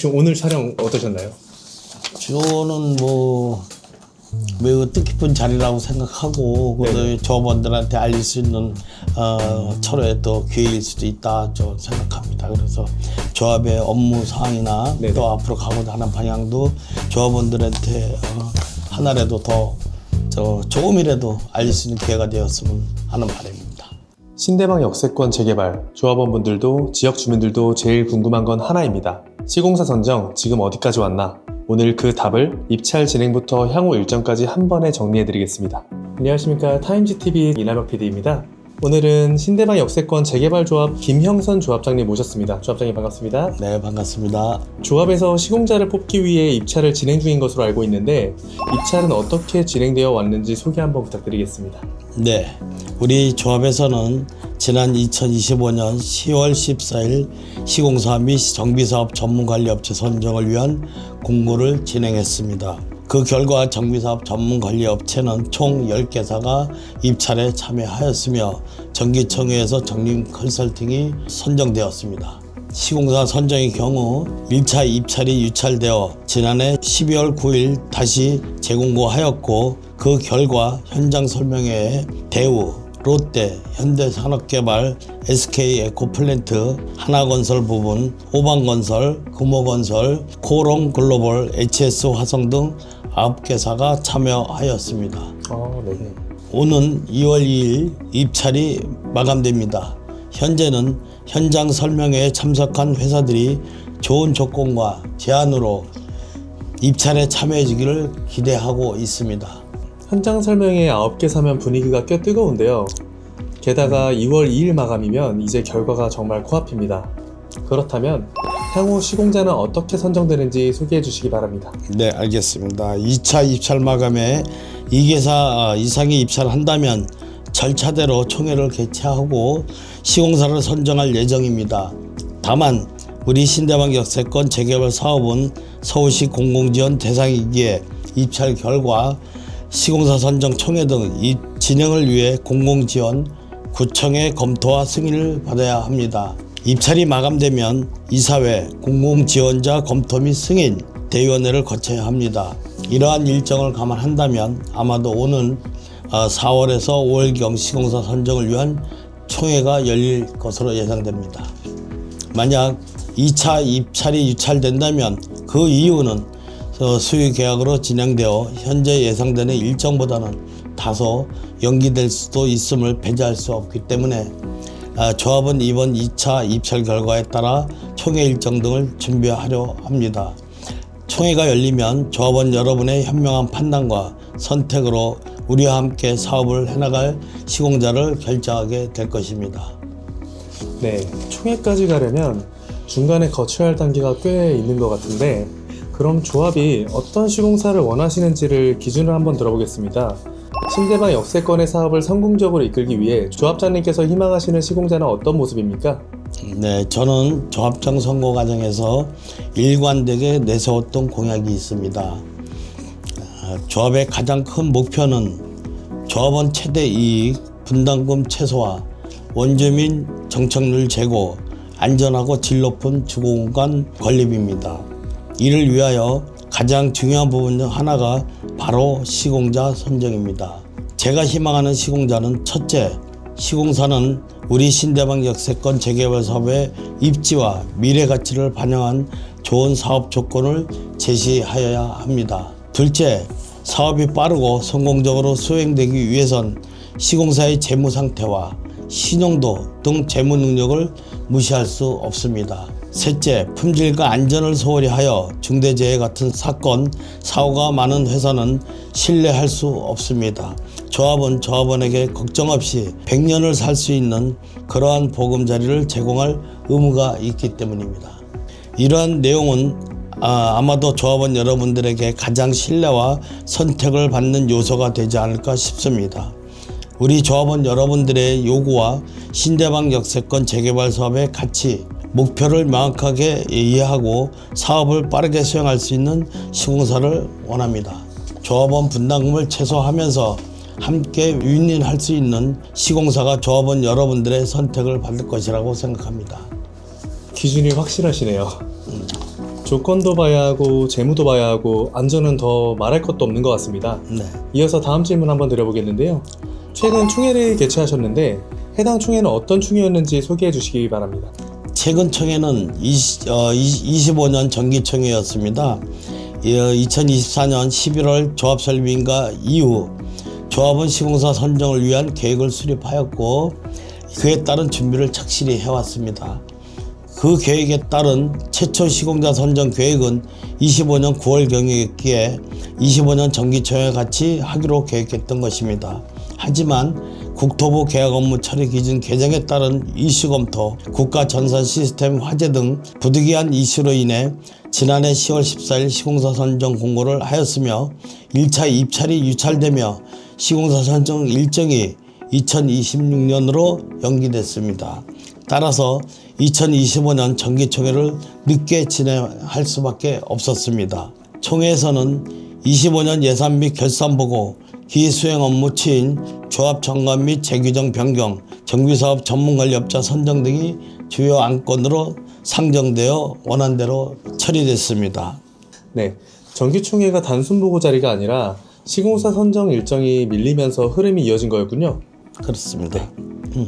지금 오늘 촬영 어떠셨나요? 저는 매우 뜻깊은 자리라고 생각하고 그다음에 조합원들한테 알릴 수 있는 철회의 또 기회일 수도 있다 저 생각합니다. 그래서 조합의 업무 사항이나 네네. 또 앞으로 가고자 하는 방향도 조합원들한테 하나라도 더 조금이라도 알릴 수 있는 기회가 되었으면 하는 바람입니다. 신대방 역세권 재개발, 조합원분들도 지역 주민들도 제일 궁금한 건 하나입니다. 시공사 선정 지금 어디까지 왔나? 오늘 그 답을 입찰 진행부터 향후 일정까지 한 번에 정리해드리겠습니다. 안녕하십니까, 타임지TV 이남혁 PD입니다. 오늘은 신대방 역세권 재개발 조합 김형선 조합장님 모셨습니다. 조합장님 반갑습니다. 네, 반갑습니다. 조합에서 시공자를 뽑기 위해 입찰을 진행 중인 것으로 알고 있는데 입찰은 어떻게 진행되어 왔는지 소개 한번 부탁드리겠습니다. 네, 우리 조합에서는 지난 2025년 10월 14일 시공사 및 정비사업 전문관리업체 선정을 위한 공고를 진행했습니다. 그 결과 정비사업 전문관리업체는 총 10개사가 입찰에 참여하였으며 전기청에서 정림 컨설팅이 선정되었습니다. 시공사 선정의 경우 1차 입찰이 유찰되어 지난해 12월 9일 다시 재공고하였고 그 결과 현장 설명회에 대우, 롯데, 현대산업개발, SK에코플랜트, 하나건설 부분, 호방건설, 금호건설, 코롱글로벌, HS화성 등 9개사가 참여하였습니다. 네. 오는 2월 2일 입찰이 마감됩니다. 현재는 현장 설명회에 참석한 회사들이 좋은 조건과 제안으로 입찰에 참여해 주기를 기대하고 있습니다. 현장 설명회 9개 사면 분위기가 꽤 뜨거운데요. 게다가 2월 2일 마감이면 이제 결과가 정말 코앞입니다. 그렇다면 향후 시공자는 어떻게 선정되는지 소개해 주시기 바랍니다. 네, 알겠습니다. 2차 입찰 마감에 2개사 이상이 입찰한다면 절차대로 총회를 개최하고 시공사를 선정할 예정입니다. 다만 우리 신대방 역세권 재개발 사업은 서울시 공공지원 대상이기에 입찰 결과 시공사 선정 총회 등 이 진행을 위해 공공지원 구청의 검토와 승인을 받아야 합니다. 입찰이 마감되면 이사회, 공공지원자 검토 및 승인, 대위원회를 거쳐야 합니다. 이러한 일정을 감안한다면 아마도 오는 4월에서 5월경 시공사 선정을 위한 총회가 열릴 것으로 예상됩니다. 만약 2차 입찰이 유찰된다면 그 이유는 수유 계약으로 진행되어 현재 예상되는 일정보다는 다소 연기될 수도 있음을 배제할 수 없기 때문에 조합은 이번 2차 입찰 결과에 따라 총회 일정 등을 준비하려 합니다. 총회가 열리면 조합원 여러분의 현명한 판단과 선택으로 우리와 함께 사업을 해나갈 시공자를 결정하게 될 것입니다. 네, 총회까지 가려면 중간에 거쳐야 할 단계가 꽤 있는 것 같은데 그럼 조합이 어떤 시공사를 원하시는지를 기준으로 한번 들어보겠습니다. 신대방 역세권의 사업을 성공적으로 이끌기 위해 조합장님께서 희망하시는 시공자는 어떤 모습입니까? 네, 저는 조합장 선거 과정에서 일관되게 내세웠던 공약이 있습니다. 조합의 가장 큰 목표는 조합원 최대 이익, 분담금 최소화, 원주민 정착률 제고, 안전하고 질 높은 주거공간 건립입니다. 이를 위하여 가장 중요한 부분 중 하나가 바로 시공자 선정입니다. 제가 희망하는 시공자는 첫째, 시공사는 우리 신대방 역세권 재개발 사업의 입지와 미래 가치를 반영한 좋은 사업 조건을 제시하여야 합니다. 둘째, 사업이 빠르고 성공적으로 수행되기 위해선 시공사의 재무 상태와 신용도 등 재무 능력을 무시할 수 없습니다. 셋째, 품질과 안전을 소홀히 하여 중대재해 같은 사건, 사고가 많은 회사는 신뢰할 수 없습니다. 조합은 조합원에게 걱정 없이 100년을 살 수 있는 그러한 보금자리를 제공할 의무가 있기 때문입니다. 이러한 내용은 아마도 조합원 여러분들에게 가장 신뢰와 선택을 받는 요소가 되지 않을까 싶습니다. 우리 조합원 여러분들의 요구와 신대방 역세권 재개발 사업의 가치, 목표를 명확하게 이해하고 사업을 빠르게 수행할 수 있는 시공사를 원합니다. 조합원 분담금을 최소화하면서 함께 윈윈할 수 있는 시공사가 조합원 여러분들의 선택을 받을 것이라고 생각합니다. 기준이 확실하시네요. 조건도 봐야 하고 재무도 봐야 하고 안전은 더 말할 것도 없는 것 같습니다. 네. 이어서 다음 질문 한번 드려보겠는데요. 최근 총회를 개최하셨는데 해당 총회는 어떤 총회였는지 소개해 주시기 바랍니다. 최근 총회는 25년 정기총회였습니다. 2024년 11월 조합 설립인가 이후 조합원 시공사 선정을 위한 계획을 수립하였고 그에 따른 준비를 착실히 해왔습니다. 그 계획에 따른 최초 시공자 선정 계획은 25년 9월 경이었기에 25년 정기총회 같이 하기로 계획했던 것입니다. 하지만 국토부 계약 업무 처리 기준 개정에 따른 이슈 검토, 국가 전산 시스템 화재 등 부득이한 이슈로 인해 지난해 10월 14일 시공사 선정 공고를 하였으며 1차 입찰이 유찰되며 시공사 선정 일정이 2026년으로 연기됐습니다. 따라서 2025년 정기총회를 늦게 진행할 수밖에 없었습니다. 총회에서는 25년 예산 및 결산보고, 기수행 업무 추인, 조합 정관 및 재규정 변경, 정비사업 전문관리업자 선정 등이 주요 안건으로 상정되어 원안대로 처리됐습니다. 네, 정기총회가 단순 보고 자리가 아니라 시공사 선정 일정이 밀리면서 흐름이 이어진 거였군요. 그렇습니다.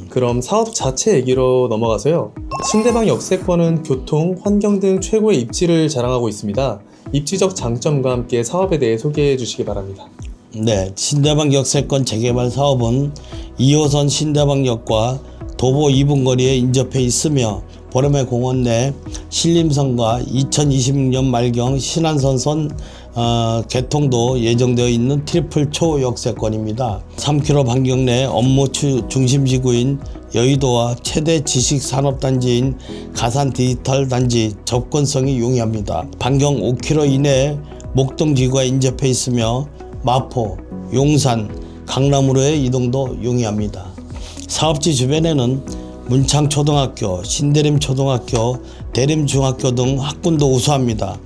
그럼 사업 자체 얘기로 넘어가서요. 신대방 역세권은 교통, 환경 등 최고의 입지를 자랑하고 있습니다. 입지적 장점과 함께 사업에 대해 소개해 주시기 바랍니다. 네, 신대방 역세권 재개발 사업은 2호선 신대방역과 도보 2분 거리에 인접해 있으며 보름의 공원 내 신림선과 2026년 말경 신안선선 개통도 예정되어 있는 트리플 초역세권입니다. 3km 반경 내 업무 중심지구인 여의도와 최대 지식산업단지인 가산 디지털 단지 접근성이 용이합니다. 반경 5km 이내에 목동지구가 인접해 있으며 마포, 용산, 강남으로의 이동도 용이합니다. 사업지 주변에는 문창초등학교, 신대림초등학교, 대림중학교 등 학군도 우수합니다.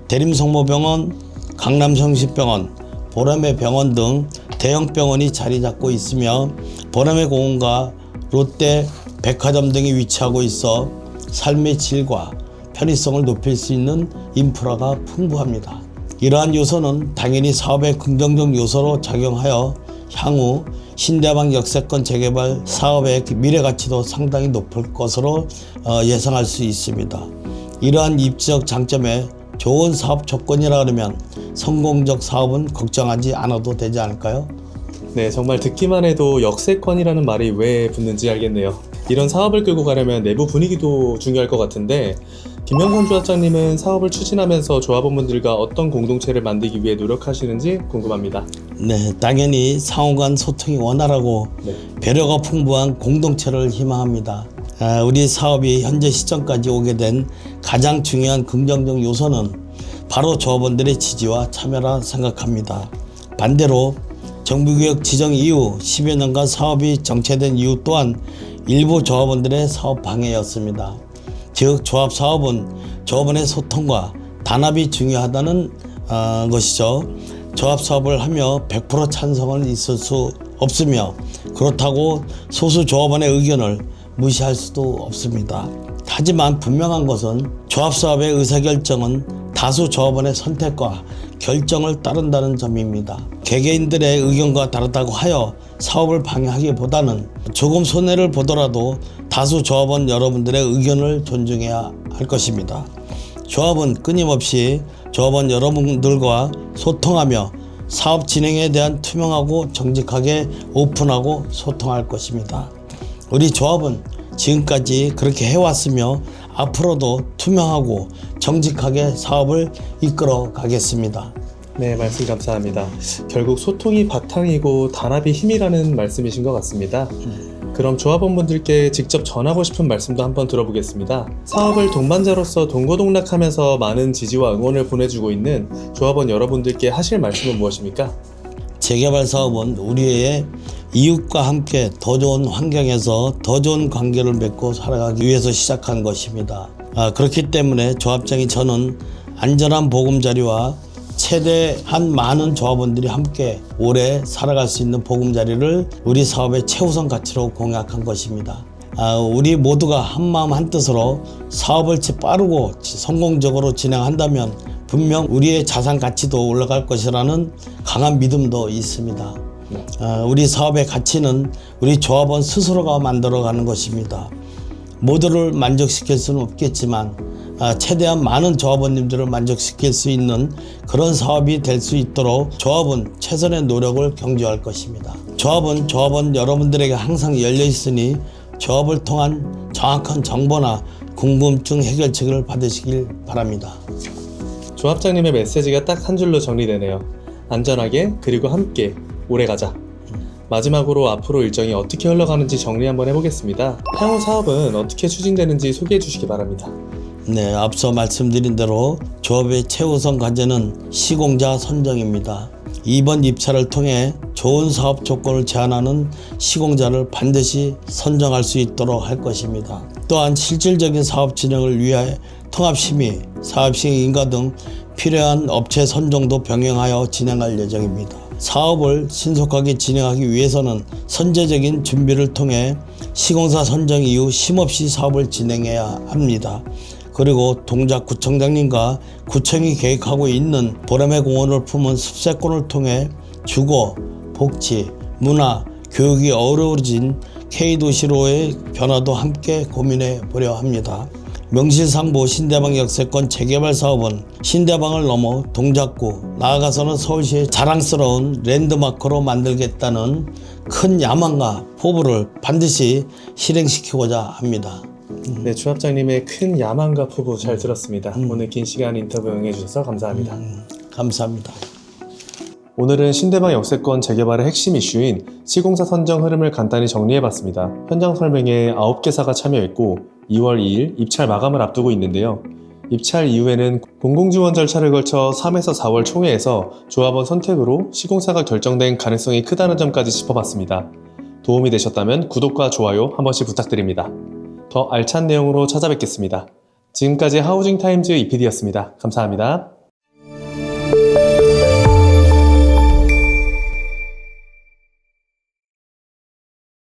대림성모병원, 강남성심병원, 보람의 병원 등 대형 병원이 자리 잡고 있으며 보람의 공원과 롯데 백화점 등이 위치하고 있어 삶의 질과 편의성을 높일 수 있는 인프라가 풍부합니다. 이러한 요소는 당연히 사업의 긍정적 요소로 작용하여 향후 신대방 역세권 재개발 사업의 미래 가치도 상당히 높을 것으로 예상할 수 있습니다. 이러한 입지적 장점에 좋은 사업 조건이라 그러면 성공적 사업은 걱정하지 않아도 되지 않을까요? 네, 정말 듣기만 해도 역세권이라는 말이 왜 붙는지 알겠네요. 이런 사업을 끌고 가려면 내부 분위기도 중요할 것 같은데 김영선 조합장님은 사업을 추진하면서 조합원분들과 어떤 공동체를 만들기 위해 노력하시는지 궁금합니다. 네, 당연히 상호 간 소통이 원활하고 배려가 풍부한 공동체를 희망합니다. 우리 사업이 현재 시점까지 오게 된 가장 중요한 긍정적 요소는 바로 조합원들의 지지와 참여라 생각합니다. 반대로 정부개혁 지정 이후 10여 년간 사업이 정체된 이유 또한 일부 조합원들의 사업 방해였습니다. 즉 조합 사업은 조합원의 소통과 단합이 중요하다는 것이죠. 조합 사업을 하며 100% 찬성은 있을 수 없으며 그렇다고 소수 조합원의 의견을 무시할 수도 없습니다. 하지만 분명한 것은 조합 사업의 의사결정은 다수 조합원의 선택과 결정을 따른다는 점입니다. 개개인들의 의견과 다르다고 하여 사업을 방해하기보다는 조금 손해를 보더라도 다수 조합원 여러분들의 의견을 존중해야 할 것입니다. 조합은 끊임없이 조합원 여러분들과 소통하며 사업 진행에 대한 투명하고 정직하게 오픈하고 소통할 것입니다. 우리 조합은 지금까지 그렇게 해왔으며 앞으로도 투명하고 정직하게 사업을 이끌어 가겠습니다. 네, 말씀 감사합니다. 결국 소통이 바탕이고 단합이 힘이라는 말씀이신 것 같습니다. 그럼 조합원분들께 직접 전하고 싶은 말씀도 한번 들어보겠습니다. 사업을 동반자로서 동고동락하면서 많은 지지와 응원을 보내주고 있는 조합원 여러분들께 하실 말씀은 무엇입니까? 재개발 사업은 우리의 이웃과 함께 더 좋은 환경에서 더 좋은 관계를 맺고 살아가기 위해서 시작한 것입니다. 그렇기 때문에 조합장이 저는 안전한 보금자리와 최대한 많은 조합원들이 함께 오래 살아갈 수 있는 보금자리를 우리 사업의 최우선 가치로 공약한 것입니다. 우리 모두가 한마음 한뜻으로 사업을 빠르고 성공적으로 진행한다면 분명 우리의 자산 가치도 올라갈 것이라는 강한 믿음도 있습니다. 우리 사업의 가치는 우리 조합원 스스로가 만들어가는 것입니다. 모두를 만족시킬 수는 없겠지만 최대한 많은 조합원님들을 만족시킬 수 있는 그런 사업이 될 수 있도록 조합은 최선의 노력을 경주할 것입니다. 조합원 여러분들에게 항상 열려 있으니 조합을 통한 정확한 정보나 궁금증 해결책을 받으시길 바랍니다. 조합장님의 메시지가 딱 한 줄로 정리되네요. 안전하게 그리고 함께 오래가자. 마지막으로 앞으로 일정이 어떻게 흘러가는지 정리 한번 해보겠습니다. 향후 사업은 어떻게 추진되는지 소개해 주시기 바랍니다. 네, 앞서 말씀드린 대로 조합의 최우선 과제는 시공자 선정입니다. 이번 입찰을 통해 좋은 사업 조건을 제안하는 시공자를 반드시 선정할 수 있도록 할 것입니다. 또한 실질적인 사업 진행을 위해 통합심의, 사업시행 인가 등 필요한 업체 선정도 병행하여 진행할 예정입니다. 사업을 신속하게 진행하기 위해서는 선제적인 준비를 통해 시공사 선정 이후 쉼없이 사업을 진행해야 합니다. 그리고 동작구청장님과 구청이 계획하고 있는 보람의 공헌을 품은 습세권을 통해 주거, 복지, 문화, 교육이 어우러진 K도시로의 변화도 함께 고민해 보려 합니다. 명실상부 신대방 역세권 재개발 사업은 신대방을 넘어 동작구, 나아가서는 서울시의 자랑스러운 랜드마크로 만들겠다는 큰 야망과 포부를 반드시 실행시키고자 합니다. 네, 조합장님의 큰 야망과 포부 잘 들었습니다. 오늘 긴 시간 인터뷰 응해주셔서 감사합니다. 감사합니다. 오늘은 신대방 역세권 재개발의 핵심 이슈인 시공사 선정 흐름을 간단히 정리해봤습니다. 현장 설명에 9개사가 참여했고 2월 2일 입찰 마감을 앞두고 있는데요. 입찰 이후에는 공공지원 절차를 거쳐 3에서 4월 총회에서 조합원 선택으로 시공사가 결정된 가능성이 크다는 점까지 짚어봤습니다. 도움이 되셨다면 구독과 좋아요 한 번씩 부탁드립니다. 더 알찬 내용으로 찾아뵙겠습니다. 지금까지 하우징타임즈 이PD였습니다. 감사합니다.